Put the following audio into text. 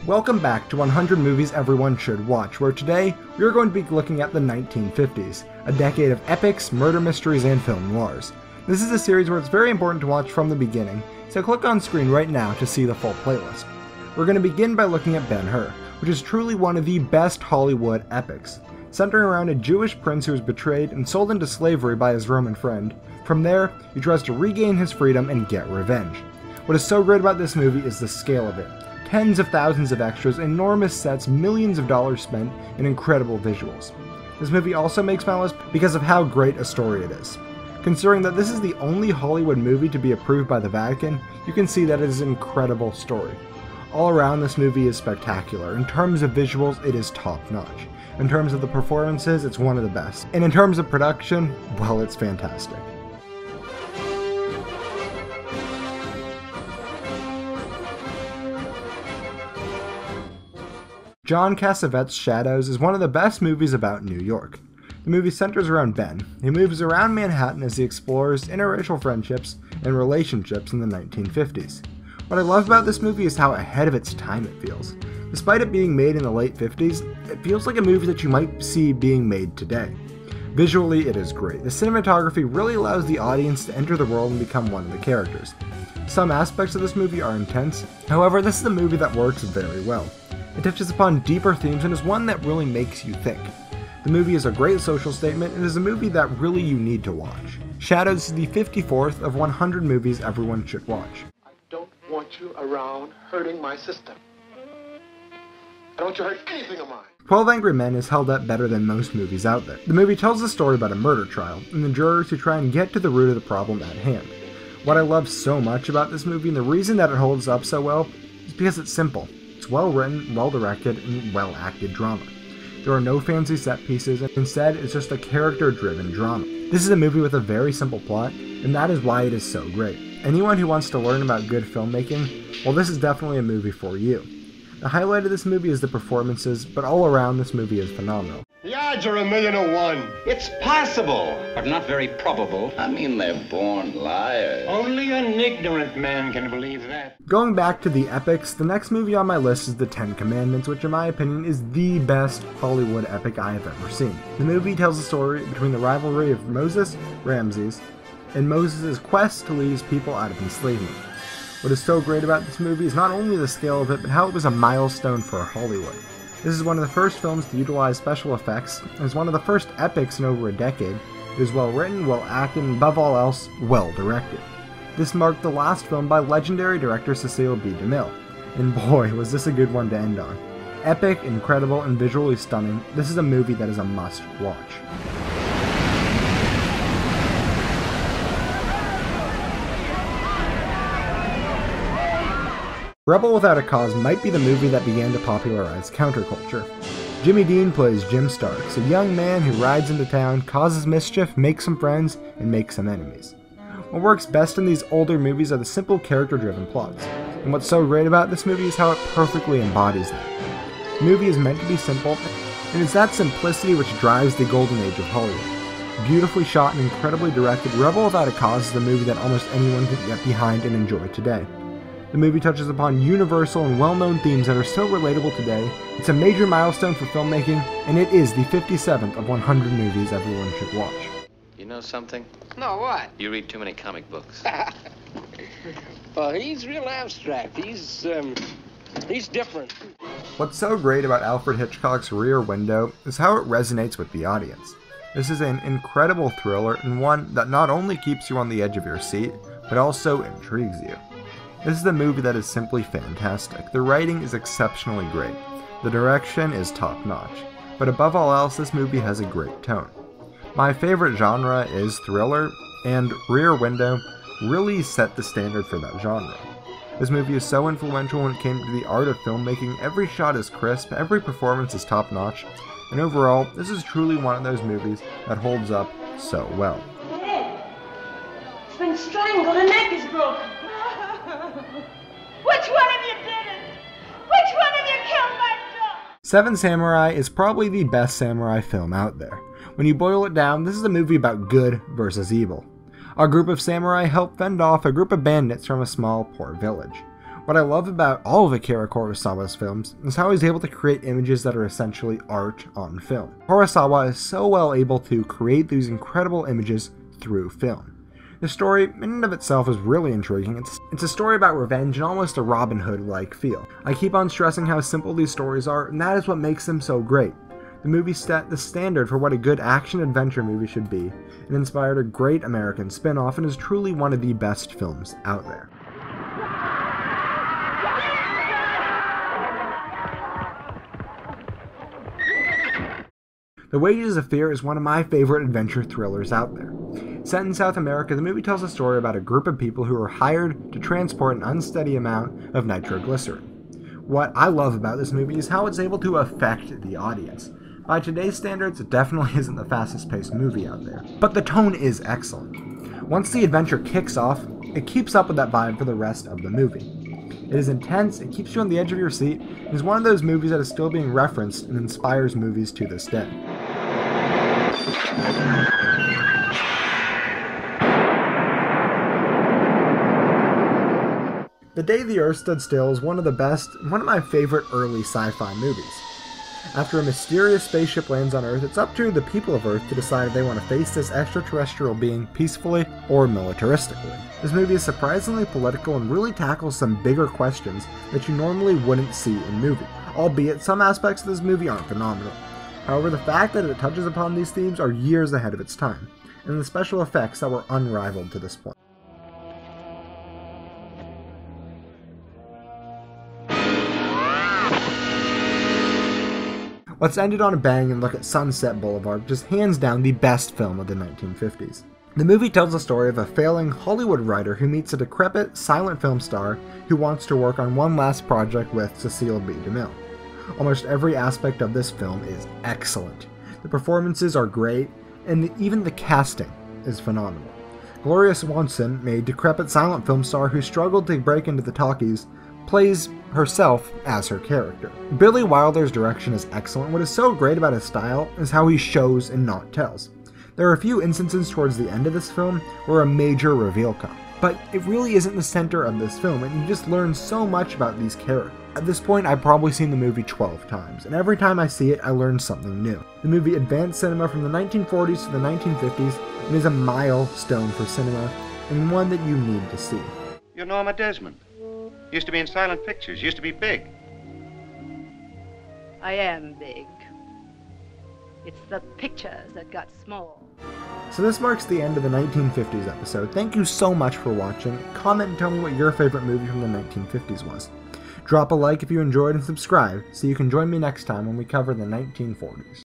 Welcome back to 100 Movies Everyone Should Watch, where today we are going to be looking at the 1950s, a decade of epics, murder mysteries, and film noirs. This is a series where it's very important to watch from the beginning, so click on screen right now to see the full playlist. We're going to begin by looking at Ben-Hur, which is truly one of the best Hollywood epics, centering around a Jewish prince who was betrayed and sold into slavery by his Roman friend. From there, he tries to regain his freedom and get revenge. What is so great about this movie is the scale of it. Tens of thousands of extras, enormous sets, millions of dollars spent, and incredible visuals. This movie also makes my list because of how great a story it is. Considering that this is the only Hollywood movie to be approved by the Vatican, you can see that it is an incredible story. All around, this movie is spectacular. In terms of visuals, it is top-notch. In terms of the performances, it's one of the best. And in terms of production, well, it's fantastic. John Cassavetes' Shadows is one of the best movies about New York. The movie centers around Ben. He moves around Manhattan as he explores interracial friendships and relationships in the 1950s. What I love about this movie is how ahead of its time it feels. Despite it being made in the late 50s, it feels like a movie that you might see being made today. Visually, it is great. The cinematography really allows the audience to enter the world and become one of the characters. Some aspects of this movie are intense, however, this is a movie that works very well. It touches upon deeper themes and is one that really makes you think. The movie is a great social statement and is a movie that really you need to watch. Shadows is the 54th of 100 movies everyone should watch. I don't want you around hurting my sister. I don't want you to hurt anything of mine. 12 Angry Men is held up better than most movies out there. The movie tells a story about a murder trial and the jurors who try and get to the root of the problem at hand. What I love so much about this movie and the reason that it holds up so well is because it's simple. It's well written, well directed, and well acted drama. There are no fancy set pieces, and instead it's just a character-driven drama. This is a movie with a very simple plot, and that is why it is so great. Anyone who wants to learn about good filmmaking, well, this is definitely a movie for you. The highlight of this movie is the performances, but all around this movie is phenomenal. The odds are 1,000,000 to 1. It's possible, but not very probable. I mean, they're born liars. Only an ignorant man can believe that. Going back to the epics, the next movie on my list is The Ten Commandments, which in my opinion is the best Hollywood epic I have ever seen. The movie tells the story between the rivalry of Moses, Ramses, and Moses' quest to lead his people out of enslavement. What is so great about this movie is not only the scale of it, but how it was a milestone for Hollywood. This is one of the first films to utilize special effects, and is one of the first epics in over a decade. It is well written, well acted, and above all else, well directed. This marked the last film by legendary director Cecil B. DeMille, and boy, was this a good one to end on. Epic, incredible, and visually stunning, this is a movie that is a must watch. Rebel Without a Cause might be the movie that began to popularize counterculture. Jimmy Dean plays Jim Starks, a young man who rides into town, causes mischief, makes some friends, and makes some enemies. What works best in these older movies are the simple character-driven plots, and what's so great about this movie is how it perfectly embodies that. The movie is meant to be simple, and it's that simplicity which drives the golden age of Hollywood. Beautifully shot and incredibly directed, Rebel Without a Cause is the movie that almost anyone can get behind and enjoy today. The movie touches upon universal and well-known themes that are still relatable today. It's a major milestone for filmmaking, and it is the 57th of 100 movies everyone should watch. You know something? No, what? You read too many comic books. Well, he's real abstract. He's different. What's so great about Alfred Hitchcock's Rear Window is how it resonates with the audience. This is an incredible thriller and one that not only keeps you on the edge of your seat, but also intrigues you. This is a movie that is simply fantastic. The writing is exceptionally great. The direction is top-notch. But above all else, this movie has a great tone. My favorite genre is thriller, and Rear Window really set the standard for that genre. This movie is so influential when it came to the art of filmmaking. Every shot is crisp, every performance is top-notch, and overall, this is truly one of those movies that holds up so well. It's been strangled, the neck is broken. Which one of you did it? Which one of you killed my son? Seven Samurai is probably the best samurai film out there. When you boil it down, this is a movie about good versus evil. A group of samurai help fend off a group of bandits from a small, poor village. What I love about all of Akira Kurosawa's films is how he's able to create images that are essentially art on film. Kurosawa is so well able to create these incredible images through film. The story, in and of itself, is really intriguing. It's a story about revenge and almost a Robin Hood-like feel. I keep on stressing how simple these stories are, and that is what makes them so great. The movie set the standard for what a good action-adventure movie should be, and inspired a great American spin-off, and is truly one of the best films out there. The Wages of Fear is one of my favorite adventure thrillers out there. Set in South America, the movie tells a story about a group of people who are hired to transport an unsteady amount of nitroglycerin. What I love about this movie is how it's able to affect the audience. By today's standards, it definitely isn't the fastest paced movie out there, but the tone is excellent. Once the adventure kicks off, it keeps up with that vibe for the rest of the movie. It is intense, it keeps you on the edge of your seat, and is one of those movies that is still being referenced and inspires movies to this day. The Day the Earth Stood Still is one of my favorite early sci-fi movies. After a mysterious spaceship lands on Earth, it's up to the people of Earth to decide if they want to face this extraterrestrial being peacefully or militaristically. This movie is surprisingly political and really tackles some bigger questions that you normally wouldn't see in movie, albeit some aspects of this movie aren't phenomenal. However, the fact that it touches upon these themes are years ahead of its time, and the special effects that were unrivaled to this point. Let's end it on a bang and look at Sunset Boulevard, which is hands down the best film of the 1950s. The movie tells the story of a failing Hollywood writer who meets a decrepit silent film star who wants to work on one last project with Cecile B. DeMille. Almost every aspect of this film is excellent. The performances are great, and even the casting is phenomenal. Gloria Swanson, a decrepit silent film star who struggled to break into the talkies, plays herself as her character. Billy Wilder's direction is excellent. What is so great about his style is how he shows and not tells. There are a few instances towards the end of this film where a major reveal comes, but it really isn't the center of this film, and you just learn so much about these characters. At this point, I've probably seen the movie 12 times, and every time I see it, I learn something new. The movie advanced cinema from the 1940s to the 1950s, and is a milestone for cinema, and one that you need to see. You're Norma Desmond. Used to be in silent pictures, used to be big. I am big. It's the pictures that got small. So this marks the end of the 1950s episode. Thank you so much for watching. Comment and tell me what your favorite movie from the 1950s was. Drop a like if you enjoyed and subscribe so you can join me next time when we cover the 1940s.